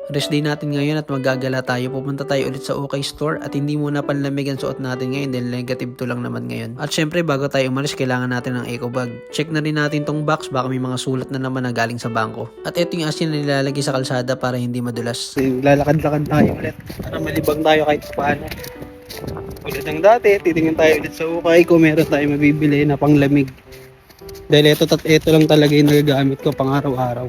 Rest day natin ngayon at magagala tayo. Pupunta tayo ulit sa OK Store at hindi muna panlamig ang suot natin ngayon dahil negative 2 lang naman ngayon. At syempre bago tayo umalis kailangan natin ng eco bag. Check na rin natin tong box baka may mga sulat na naman na galing sa bangko. At ito yung asin na nilalagay sa kalsada para hindi madulas. Lalakad-lakad tayo ulit para malibang tayo kahit paano. Ulit ng dati, titingin tayo ulit sa ukay kung meron tayo mabibili na panglamig. Dahil ito lang talaga yung nagagamit ko pang araw-araw.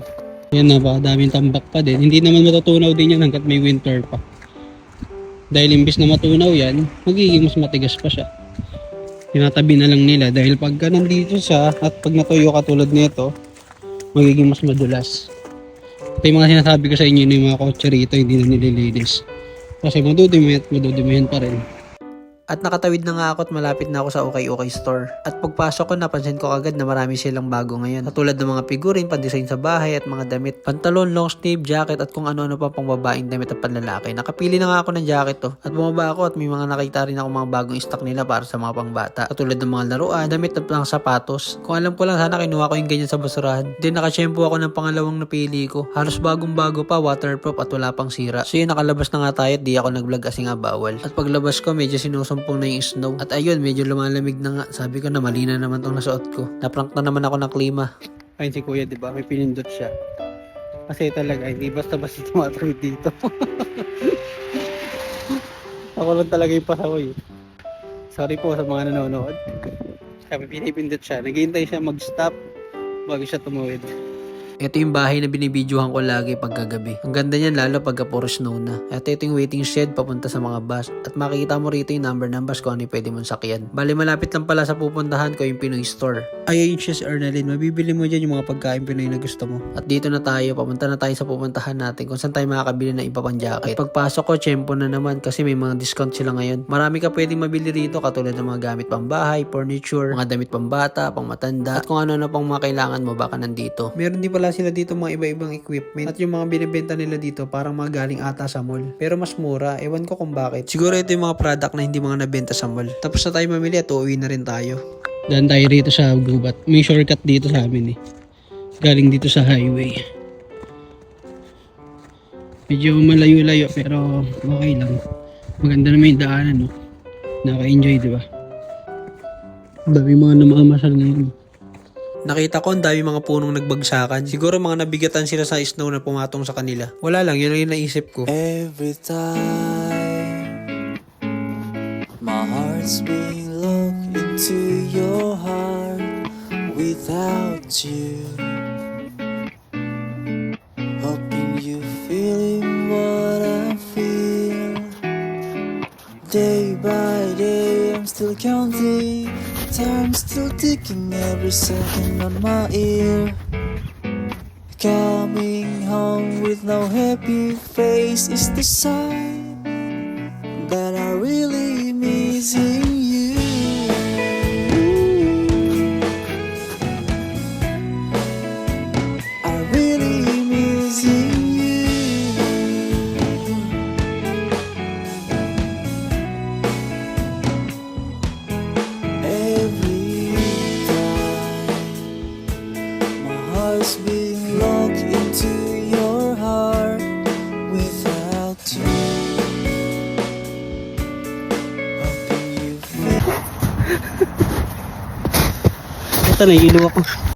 Yan, napakadaming tambak pa din. Hindi naman matutunaw din yan hanggat may winter pa. Dahil imbis na matunaw yan, magiging mas matigas pa siya. Tinatabi na lang nila dahil pagka nandito siya at pag natuyo katulad nito, magiging mas madulas. Ito yung mga sinasabi ko sa inyo na yung mga kotse rito hindi na nililinis. Kasi madudumi at madudumihan pa rin. At nakatawid na nga ako at malapit na ako sa OK Store. At pagpasok ko napansin ko agad na marami silang bago ngayon. Katulad ng mga figurine, pan-design sa bahay at mga damit. Pantalon, long sleeve, jacket at kung ano-ano pa pang babaeng damit at panlalaki. Nakapili na nga ako ng jacket to. At bumaba ako at may mga nakita rin ako mga bagong stock nila para sa mga pangbata. Katulad ng mga laruan, damit at mga sapatos. Kung alam ko lang sana kinuha ko yung ganyan sa basurahan. Then naka-shampoo ako ng pangalawang napili ko. Halos bagong bago pa, waterproof at wala pang sira. So yun, nakalabas na nga tayo at di ako nag-vlog kasi nga bawal. At paglabas ko medyo sinusumpong na yung snow. At ayun, medyo lumalamig na nga. Sabi ko na mali na naman tong nasuot ko. Naprank na naman ako ng klima. Ayun si kuya, diba? May pinindot siya. Kasi talaga, hindi basta-basta tumatawid dito. Ako lang talaga yung pasaway. Sorry po sa mga nanonood. Kaya pinipindot siya. Naghihintay siya mag-stop bago siya tumawid. Ito yung bahay na binibidyohan ko lagi pagkagabi. Ang ganda niyan lalo pagka puro snow na. At ito yung waiting shed papunta sa mga bus. At makikita mo rito yung number ng bus kung ano yung pwede mong sakyan. Bali malapit lang pala sa pupuntahan ko yung Pinoy Store. Ayun siya si Arnalyn. Mabibili mo dyan yung mga pagkain Pinoy na gusto mo. At dito na tayo. Papunta na tayo sa pupuntahan natin kung saan tayo makakabili ng iba pang jacket. At pagpasok ko, tiyempo na naman kasi may mga discount sila ngayon. Marami ka pwedeng mabili rito katulad ng mga gamit pang bahay, furniture, mga damit pang bata, pang matanda. At kung ano-ano pang mga kailangan mo baka nandito. Meron din pala sila dito mga iba-ibang equipment. At yung mga binibenta nila dito parang mga galing ata sa mall. Pero mas mura. Ewan ko kung bakit. Siguro ito yung mga product na hindi mga nabenta sa mall. Tapos na tayo mamili at uuwi na rin tayo. Daan tayo rito sa gubat. May shortcut dito sa amin eh. Galing dito sa highway. Medyo malayo-layo pero okay lang. Maganda naman yung daanan, no? Naka-enjoy, di ba? Dami mga namamasal ngayon. Nakita ko ang dami mga punong nagbagsakan. Siguro mga nabigatan sila sa snow na pumatong sa kanila. Wala lang, yun lang yung naisip ko. Every time my heart's being locked into your heart without you, hoping you feeling what I feel. Day by day I'm still counting, time still ticking, every second on my ear. Coming home with no happy face is the sign that I really missing you. I really missing you. Every time my heart's being locked into your heart without you. Hoping you feel. Ito na, ilo ako.